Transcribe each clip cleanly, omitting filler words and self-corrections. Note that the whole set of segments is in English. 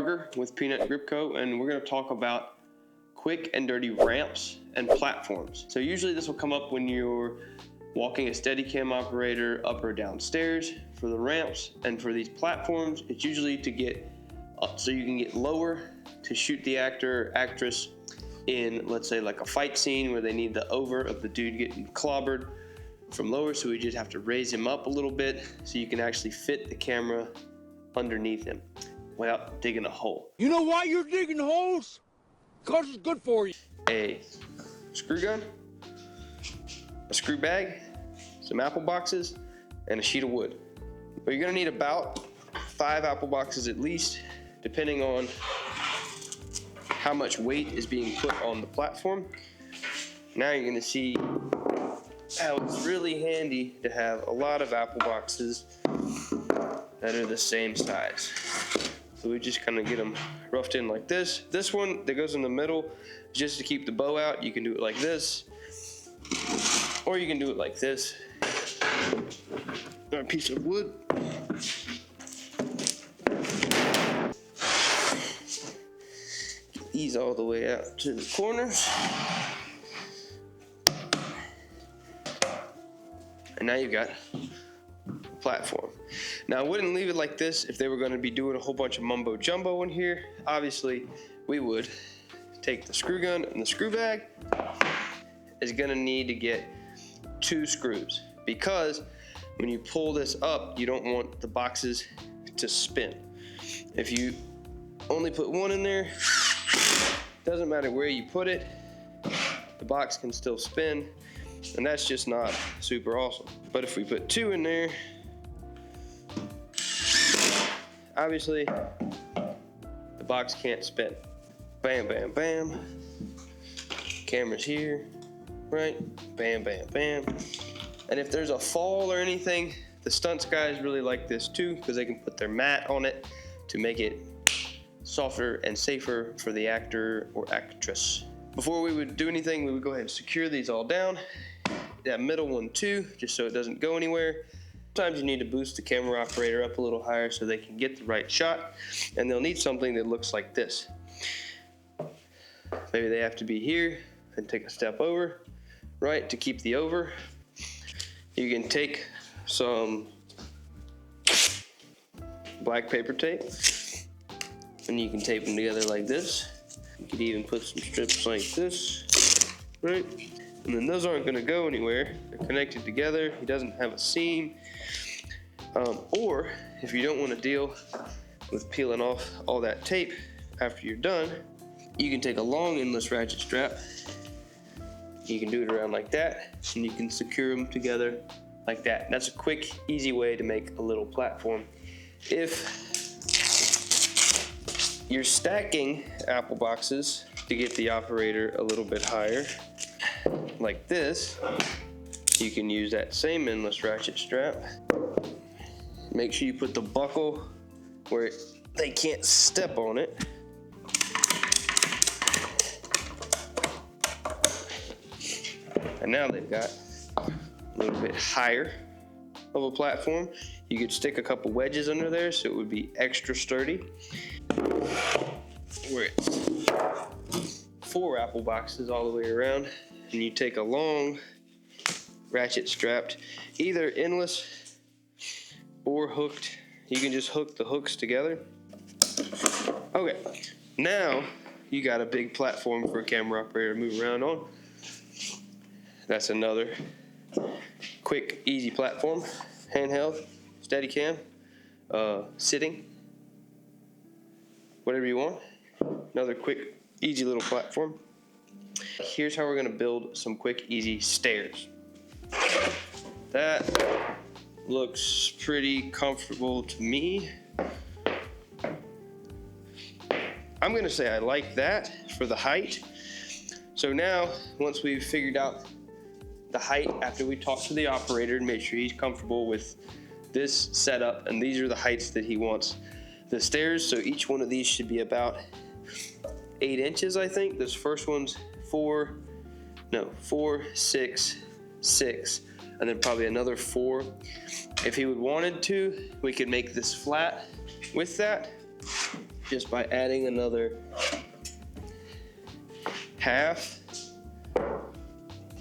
With Peanut Grip Co, and we're going to talk about quick and dirty ramps and platforms. So usually this will come up when you're walking a Steadicam operator up or down stairs. For the ramps and for these platforms, it's usually to get up so you can get lower to shoot the actor or actress in, let's say, like a fight scene where they need the over of the dude getting clobbered from lower, so we just have to raise him up a little bit so you can actually fit the camera underneath him without digging a hole. You know why you're digging holes? Because it's good for you. A screw gun, a screw bag, some apple boxes, and a sheet of wood. But you're gonna need about 5 apple boxes at least, depending on how much weight is being put on the platform. Now you're gonna see how it's really handy to have a lot of apple boxes that are the same size. So we just kind of get them roughed in like this. This one that goes in the middle, just to keep the bow out, you can do it like this, or you can do it like this. A piece of wood. Ease all the way out to the corners. And now you've got platform. Now I wouldn't leave it like this if they were going to be doing a whole bunch of mumbo jumbo in here. Obviously we would take the screw gun, and the screw bag is going to need to get 2 screws, because when you pull this up you don't want the boxes to spin. If you only put one in there, doesn't matter where you put it, the box can still spin, and that's just not super awesome. But if we put 2 in there, obviously the box can't spin. Bam, bam, bam. Camera's here, right? Bam, bam, bam. And if there's a fall or anything, the stunts guys really like this too, because they can put their mat on it to make it softer and safer for the actor or actress. Before we would do anything, we would go ahead and secure these all down. That middle one too, just so it doesn't go anywhere. Sometimes you need to boost the camera operator up a little higher so they can get the right shot, and they'll need something that looks like this. Maybe they have to be here and take a step over, right, to keep the over. You can take some black paper tape and you can tape them together like this. You could even put some strips like this, right? And then those aren't gonna go anywhere. They're connected together. He doesn't have a seam. Or if you don't want to deal with peeling off all that tape after you're done, you can take a long endless ratchet strap. You can do it around like that, and you can secure them together like that. And that's a quick, easy way to make a little platform. If you're stacking apple boxes to get the operator a little bit higher, like this, you can use that same endless ratchet strap. Make sure you put the buckle where they can't step on it. And now they've got a little bit higher of a platform. You could stick a couple wedges under there so it would be extra sturdy. Where it's 4 apple boxes all the way around, and you take a long ratchet strapped, either endless or hooked. You can just hook the hooks together. Okay, now you got a big platform for a camera operator to move around on. That's another quick, easy platform. Handheld, Steadicam, sitting, whatever you want. Another quick, easy little platform. Here's how we're gonna build some quick, easy stairs. That looks pretty comfortable to me. I'm gonna say I like that for the height. So now, once we've figured out the height after we talk to the operator and make sure he's comfortable with this setup, and these are the heights that he wants the stairs. So each one of these should be about 8 inches, I think. This first one's 4, 6, 6, and then probably another 4. If he would wanted to, we could make this flat with that, just by adding another half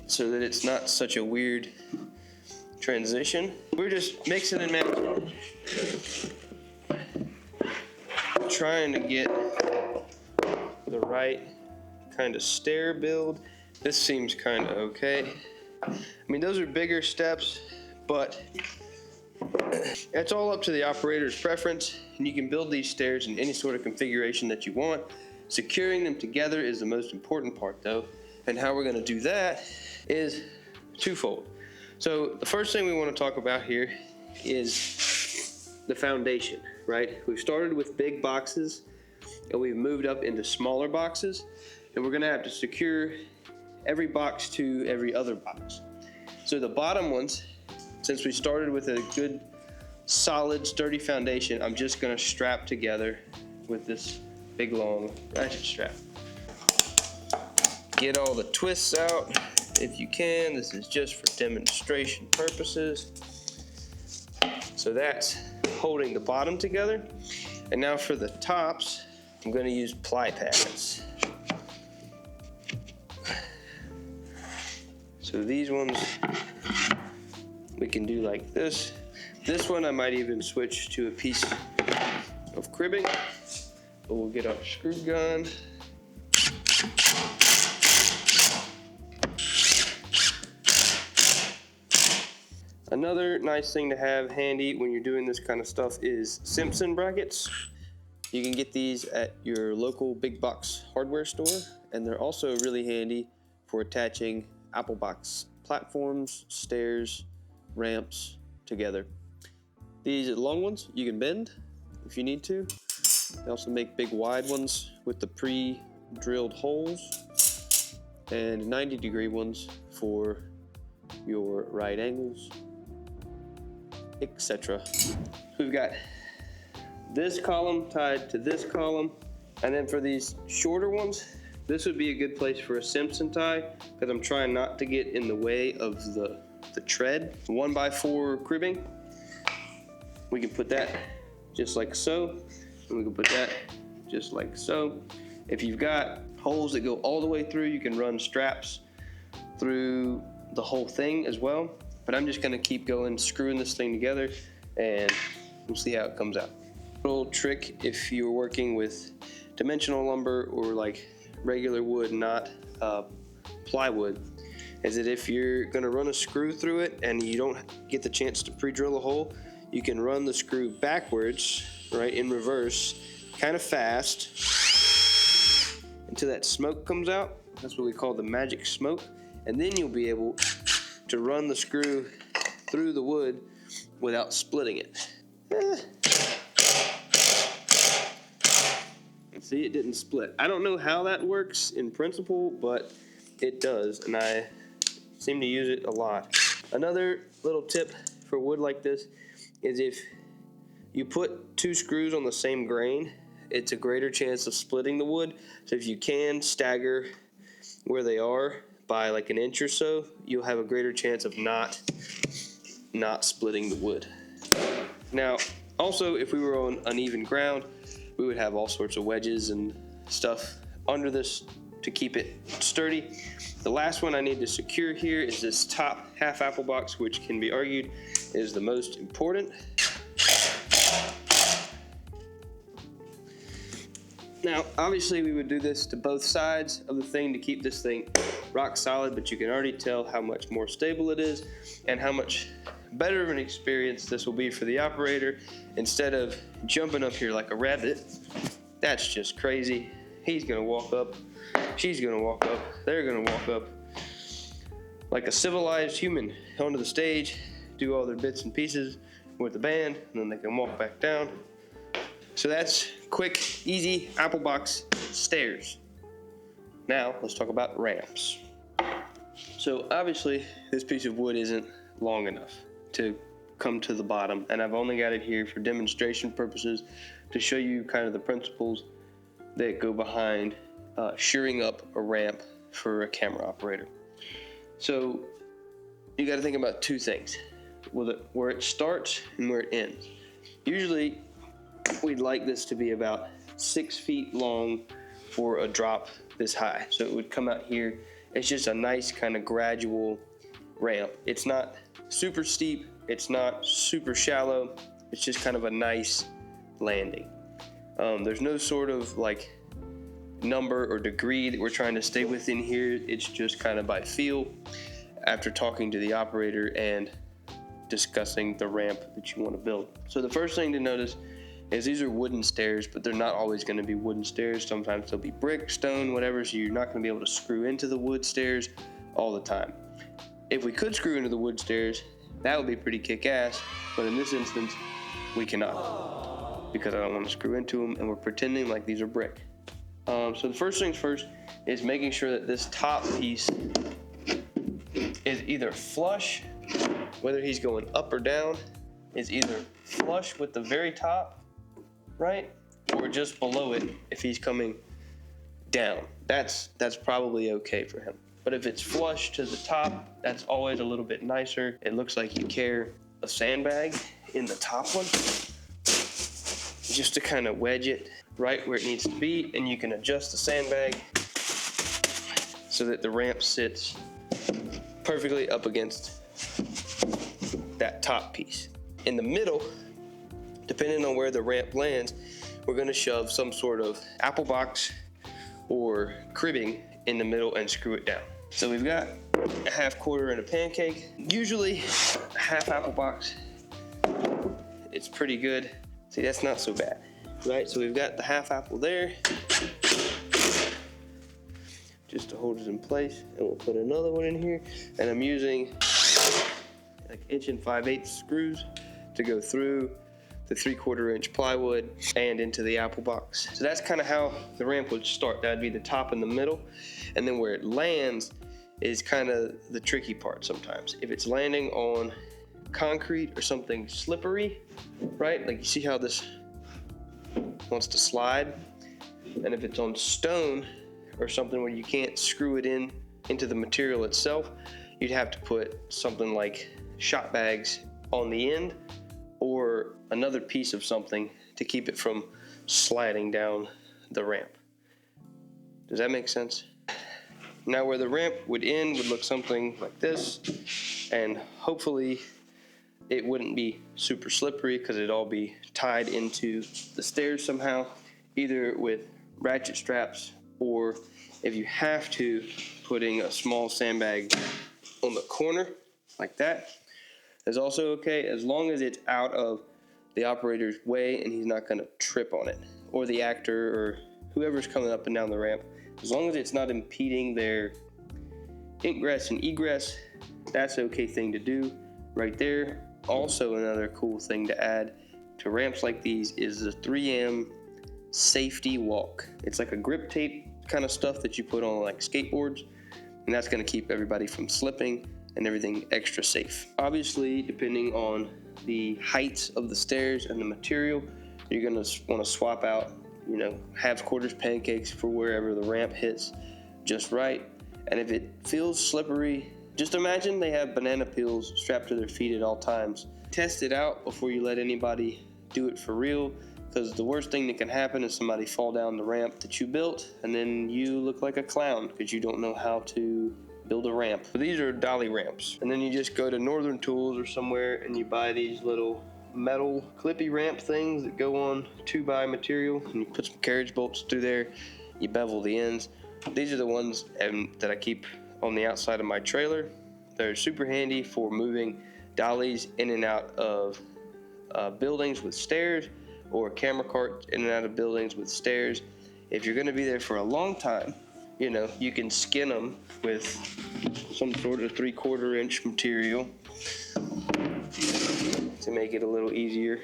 so that it's not such a weird transition. We're just mixing and matching, trying to get the right kind of stair build. This seems kind of okay. I mean, those are bigger steps, but it's all up to the operator's preference, and you can build these stairs in any sort of configuration that you want. Securing them together is the most important part though, and how we're gonna do that is twofold. So the first thing we want to talk about here is the foundation, right? We've started with big boxes and we've moved up into smaller boxes, and we're gonna have to secure every box to every other box. So the bottom ones, since we started with a good solid sturdy foundation, I'm just gonna strap together with this big long ratchet strap. Get all the twists out if you can. This is just for demonstration purposes. So that's holding the bottom together. And now for the tops, I'm gonna use ply pads. So these ones we can do like this. This one I might even switch to a piece of cribbing. But we'll get our screw gun. Another nice thing to have handy when you're doing this kind of stuff is Simpson brackets. You can get these at your local big box hardware store, and they're also really handy for attaching Apple box platforms, stairs, ramps together. These long ones you can bend if you need to. They also make big wide ones with the pre-drilled holes, and 90-degree ones for your right angles, etc. We've got this column tied to this column, and then for these shorter ones, this would be a good place for a Simpson tie, because I'm trying not to get in the way of the tread. 1x4 cribbing, we can put that just like so, and we can put that just like so. If you've got holes that go all the way through, you can run straps through the whole thing as well. But I'm just gonna keep going, screwing this thing together, and we'll see how it comes out. Little trick if you're working with dimensional lumber or like regular wood, not plywood, is that if you're gonna run a screw through it and you don't get the chance to pre-drill a hole, you can run the screw backwards, right, in reverse, kind of fast, until that smoke comes out. That's what we call the magic smoke. And then you'll be able to run the screw through the wood without splitting it. See, it didn't split. I don't know how that works in principle, but it does, and I seem to use it a lot. Another little tip for wood like this is if you put two screws on the same grain, it's a greater chance of splitting the wood. So if you can stagger where they are by like an inch or so, you'll have a greater chance of not splitting the wood. Now, also, if we were on uneven ground, we would have all sorts of wedges and stuff under this to keep it sturdy. The last one I need to secure here is this top half apple box, which can be argued is the most important. Now, obviously we would do this to both sides of the thing to keep this thing rock solid, but you can already tell how much more stable it is and how much better of an experience this will be for the operator. Instead of jumping up here like a rabbit, that's just crazy. He's gonna walk up, she's gonna walk up, they're gonna walk up like a civilized human onto the stage, do all their bits and pieces with the band, and then they can walk back down. So that's quick, easy apple box stairs. Now let's talk about ramps. So obviously this piece of wood isn't long enough to come to the bottom, and I've only got it here for demonstration purposes to show you kind of the principles that go behind shoring up a ramp for a camera operator. So you got to think about two things, where it starts and where it ends. Usually we'd like this to be about 6 feet long for a drop this high. So it would come out here. It's just a nice kind of gradual ramp. It's not super steep, it's not super shallow, it's just kind of a nice landing. There's no sort of like number or degree that we're trying to stay within here. It's just kind of by feel after talking to the operator and discussing the ramp that you want to build. So the first thing to notice is these are wooden stairs, but they're not always going to be wooden stairs. Sometimes they'll be brick, stone, whatever, so you're not going to be able to screw into the wood stairs all the time. If we could screw into the wood stairs, that would be pretty kick-ass, but in this instance, we cannot, because I don't want to screw into them, and we're pretending like these are brick. So the first things first is making sure that this top piece is either flush, whether he's going up or down, is either flush with the very top, right? Or just below it if he's coming down. That's probably okay for him. But if it's flush to the top, that's always a little bit nicer. It looks like you carry a sandbag in the top one, just to kind of wedge it right where it needs to be, and you can adjust the sandbag so that the ramp sits perfectly up against that top piece. In the middle, depending on where the ramp lands, we're going to shove some sort of apple box or cribbing in the middle and screw it down. So we've got a half quarter and a pancake. Usually a half apple box, it's pretty good. See, that's not so bad, right? So we've got the half apple there, just to hold it in place, and we'll put another one in here. And I'm using like 1 5/8 screws to go through the 3/4 inch plywood and into the apple box. So that's kind of how the ramp would start. That'd be the top and the middle, and then where it lands is kind of the tricky part sometimes. If it's landing on concrete or something slippery, right? Like you see how this wants to slide, and if it's on stone or something where you can't screw it into the material itself, you'd have to put something like shot bags on the end or another piece of something to keep it from sliding down the ramp. Does that make sense? Now where the ramp would end would look something like this, and hopefully it wouldn't be super slippery because it'd all be tied into the stairs somehow, either with ratchet straps, or if you have to, putting a small sandbag on the corner like that is also okay, as long as it's out of the operator's way and he's not going to trip on it, or the actor or whoever's coming up and down the ramp. As long as it's not impeding their ingress and egress, that's an okay thing to do right there. Also, another cool thing to add to ramps like these is the 3M safety walk. It's like a grip tape kind of stuff that you put on like skateboards, and that's going to keep everybody from slipping and everything extra safe. Obviously, depending on the heights of the stairs and the material, you're going to want to swap out, halves, quarters, pancakes for wherever the ramp hits just right. And if it feels slippery, just imagine they have banana peels strapped to their feet at all times. Test it out before you let anybody do it for real, because the worst thing that can happen is somebody fall down the ramp that you built, and then you look like a clown because you don't know how to build a ramp. So these are dolly ramps, and then you just go to Northern Tools or somewhere and you buy these little metal clippy ramp things that go on 2x material, and you put some carriage bolts through there, you bevel the ends. These are the ones that I keep on the outside of my trailer. They're super handy for moving dollies in and out of buildings with stairs, or camera carts in and out of buildings with stairs. If you're going to be there for a long time, you can skin them with some sort of 3/4 inch material to make it a little easier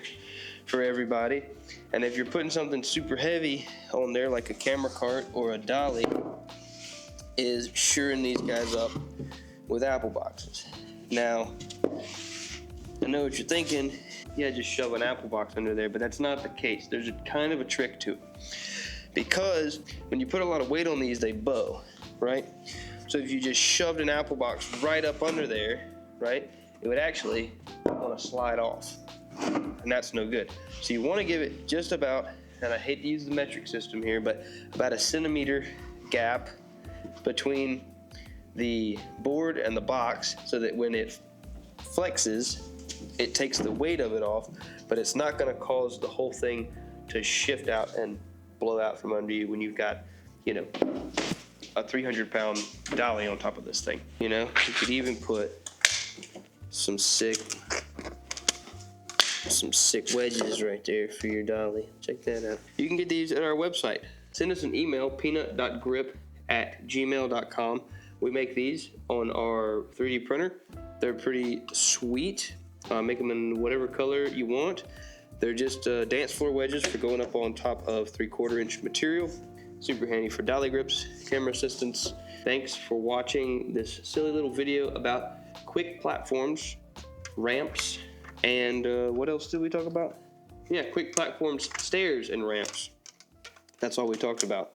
for everybody. And if you're putting something super heavy on there, like a camera cart or a dolly, is shoring these guys up with apple boxes. Now, I know what you're thinking. Yeah, just shove an apple box under there, but that's not the case. There's a kind of a trick to it, because when you put a lot of weight on these, they bow, right? So if you just shoved an apple box right up under there, right, it would actually want to slide off, and that's no good. So you want to give it just about and I hate to use the metric system here, but about a centimeter gap between the board and the box, so that when it flexes, it takes the weight of it off, but it's not going to cause the whole thing to shift out and blow out from under you when you've got, you know, a 300-pound dolly on top of this thing. You know, you could even put some sick wedges right there for your dolly. Check that out. You can get these at our website. Send us an email, peanut.grip@gmail.com. We make these on our 3D printer. They're pretty sweet. Make them in whatever color you want. They're just dance floor wedges for going up on top of 3/4 inch material. Super handy for dolly grips, camera assistance. Thanks for watching this silly little video about quick platforms, ramps, and what else did we talk about? Yeah, quick platforms, stairs, and ramps. That's all we talked about.